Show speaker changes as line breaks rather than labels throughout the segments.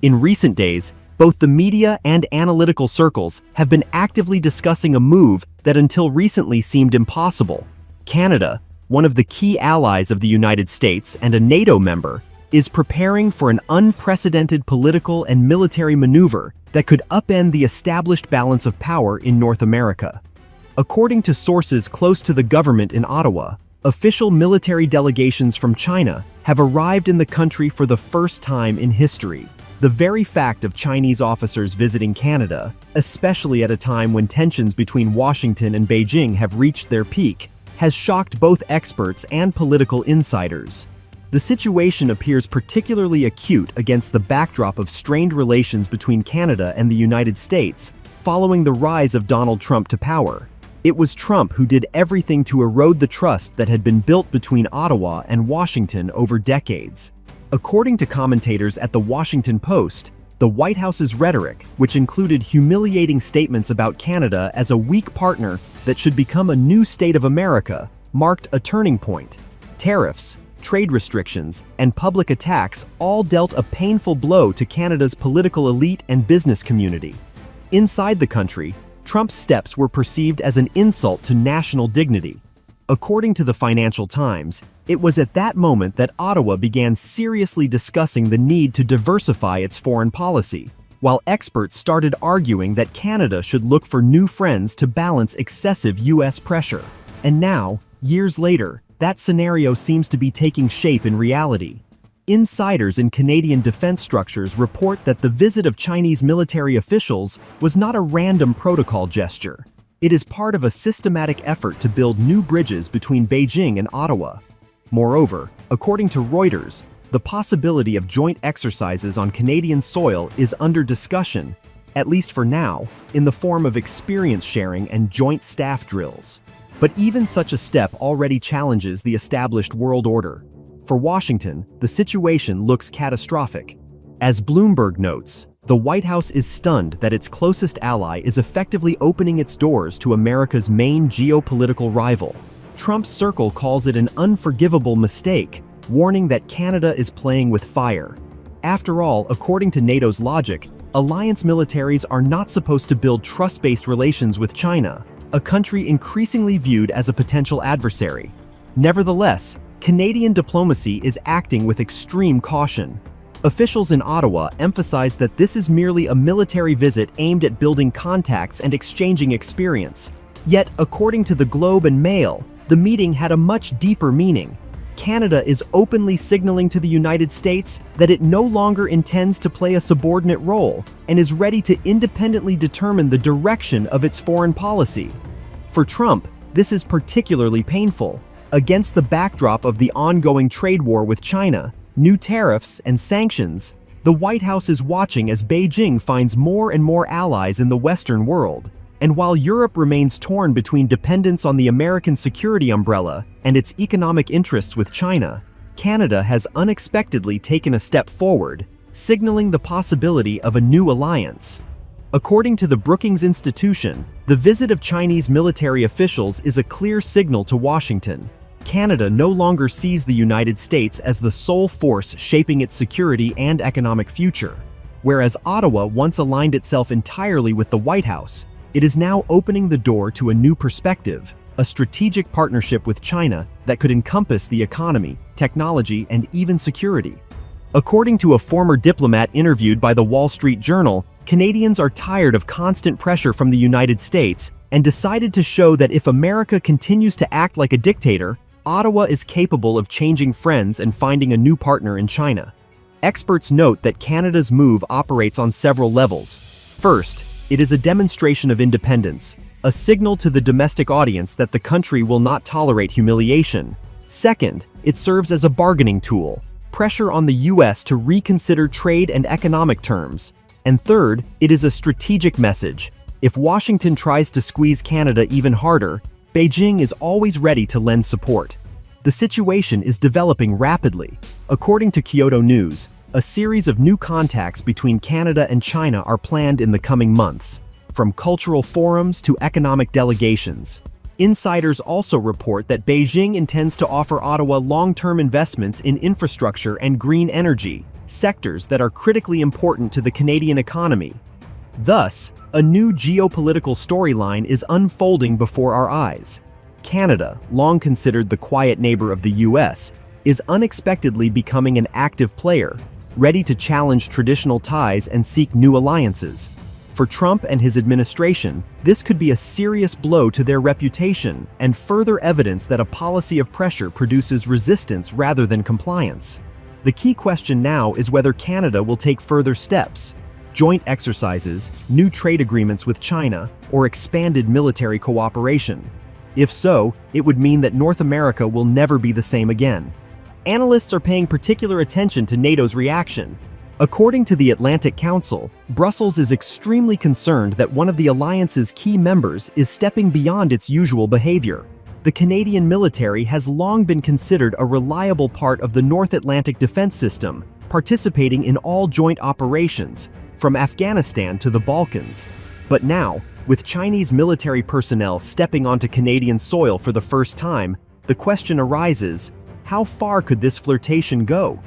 In recent days, both the media and analytical circles have been actively discussing a move that until recently seemed impossible. Canada, one of the key allies of the United States and a NATO member, is preparing for an unprecedented political and military maneuver that could upend the established balance of power in North America. According to sources close to the government in Ottawa, official military delegations from China have arrived in the country for the first time in history. The very fact of Chinese officers visiting Canada, especially at a time when tensions between Washington and Beijing have reached their peak, has shocked both experts and political insiders. The situation appears particularly acute against the backdrop of strained relations between Canada and the United States following the rise of Donald Trump to power. It was Trump who did everything to erode the trust that had been built between Ottawa and Washington over decades. According to commentators at The Washington Post, the White House's rhetoric, which included humiliating statements about Canada as a weak partner that should become a new state of America, marked a turning point. Tariffs, trade restrictions, and public attacks all dealt a painful blow to Canada's political elite and business community. Inside the country, Trump's steps were perceived as an insult to national dignity. According to the Financial Times, it was at that moment that Ottawa began seriously discussing the need to diversify its foreign policy, while experts started arguing that Canada should look for new friends to balance excessive U.S. pressure. And now, years later, that scenario seems to be taking shape in reality. Insiders in Canadian defense structures report that the visit of Chinese military officials was not a random protocol gesture. It is part of a systematic effort to build new bridges between Beijing and Ottawa. Moreover, according to Reuters, the possibility of joint exercises on Canadian soil is under discussion, at least for now, in the form of experience sharing and joint staff drills. But even such a step already challenges the established world order. For Washington, the situation looks catastrophic. As Bloomberg notes, the White House is stunned that its closest ally is effectively opening its doors to America's main geopolitical rival. Trump's circle calls it an unforgivable mistake, warning that Canada is playing with fire. After all, according to NATO's logic, alliance militaries are not supposed to build trust-based relations with China, a country increasingly viewed as a potential adversary. Nevertheless, Canadian diplomacy is acting with extreme caution. Officials in Ottawa emphasize that this is merely a military visit aimed at building contacts and exchanging experience. Yet, according to the Globe and Mail, the meeting had a much deeper meaning. Canada is openly signaling to the United States that it no longer intends to play a subordinate role and is ready to independently determine the direction of its foreign policy. For Trump, this is particularly painful. Against the backdrop of the ongoing trade war with China, new tariffs, and sanctions, the White House is watching as Beijing finds more and more allies in the Western world. And while Europe remains torn between dependence on the American security umbrella and its economic interests with China, Canada has unexpectedly taken a step forward, signaling the possibility of a new alliance. According to the Brookings Institution, the visit of Chinese military officials is a clear signal to Washington. Canada no longer sees the United States as the sole force shaping its security and economic future. Whereas Ottawa once aligned itself entirely with the White House, it is now opening the door to a new perspective, a strategic partnership with China that could encompass the economy, technology, and even security. According to a former diplomat interviewed by the Wall Street Journal, Canadians are tired of constant pressure from the United States and decided to show that if America continues to act like a dictator, Ottawa is capable of changing friends and finding a new partner in China. Experts note that Canada's move operates on several levels. First, it is a demonstration of independence, a signal to the domestic audience that the country will not tolerate humiliation. Second, it serves as a bargaining tool, pressure on the U.S. to reconsider trade and economic terms. And third, it is a strategic message. If Washington tries to squeeze Canada even harder, Beijing is always ready to lend support. The situation is developing rapidly. According to Kyoto News, a series of new contacts between Canada and China are planned in the coming months, from cultural forums to economic delegations. Insiders also report that Beijing intends to offer Ottawa long-term investments in infrastructure and green energy, sectors that are critically important to the Canadian economy. Thus, a new geopolitical storyline is unfolding before our eyes. Canada, long considered the quiet neighbor of the US, is unexpectedly becoming an active player, ready to challenge traditional ties and seek new alliances. For Trump and his administration, this could be a serious blow to their reputation and further evidence that a policy of pressure produces resistance rather than compliance. The key question now is whether Canada will take further steps: joint exercises, new trade agreements with China, or expanded military cooperation. If so, it would mean that North America will never be the same again. Analysts are paying particular attention to NATO's reaction. According to the Atlantic Council, Brussels is extremely concerned that one of the alliance's key members is stepping beyond its usual behavior. The Canadian military has long been considered a reliable part of the North Atlantic defense system, participating in all joint operations, from Afghanistan to the Balkans. But now, with Chinese military personnel stepping onto Canadian soil for the first time, the question arises: how far could this flirtation go?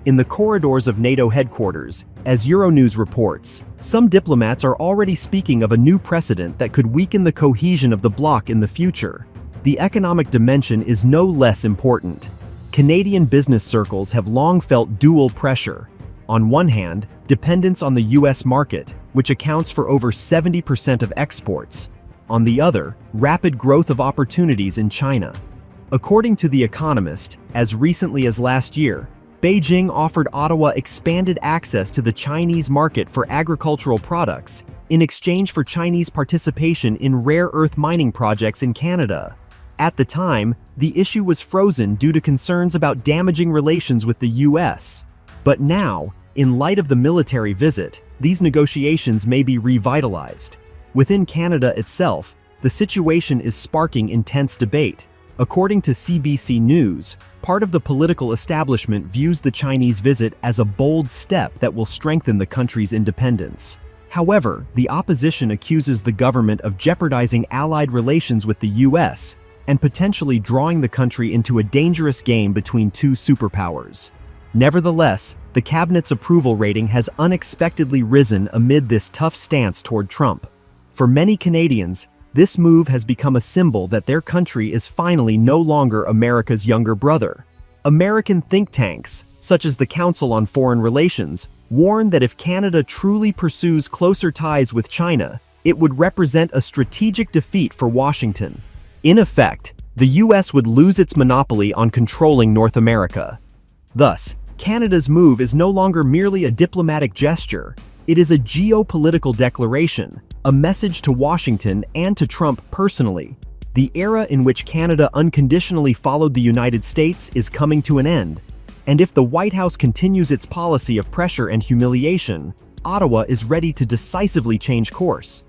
In the corridors of NATO headquarters, as Euronews reports, some diplomats are already speaking of a new precedent that could weaken the cohesion of the bloc in the future. The economic dimension is no less important. Canadian business circles have long felt dual pressure. On one hand, dependence on the US market, which accounts for over 70% of exports. On the other, rapid growth of opportunities in China. According to The Economist, as recently as last year, Beijing offered Ottawa expanded access to the Chinese market for agricultural products in exchange for Chinese participation in rare earth mining projects in Canada. At the time, the issue was frozen due to concerns about damaging relations with the US. But now, in light of the military visit, these negotiations may be revitalized. Within Canada itself, the situation is sparking intense debate. According to CBC News, part of the political establishment views the Chinese visit as a bold step that will strengthen the country's independence. However, the opposition accuses the government of jeopardizing allied relations with the US and potentially drawing the country into a dangerous game between two superpowers. Nevertheless, the cabinet's approval rating has unexpectedly risen amid this tough stance toward Trump. For many Canadians, this move has become a symbol that their country is finally no longer America's younger brother. American think tanks, such as the Council on Foreign Relations, warn that if Canada truly pursues closer ties with China, it would represent a strategic defeat for Washington. In effect, the US would lose its monopoly on controlling North America. Thus, Canada's move is no longer merely a diplomatic gesture. It is a geopolitical declaration, a message to Washington and to Trump personally. The era in which Canada unconditionally followed the United States is coming to an end, and if the White House continues its policy of pressure and humiliation, Ottawa is ready to decisively change course.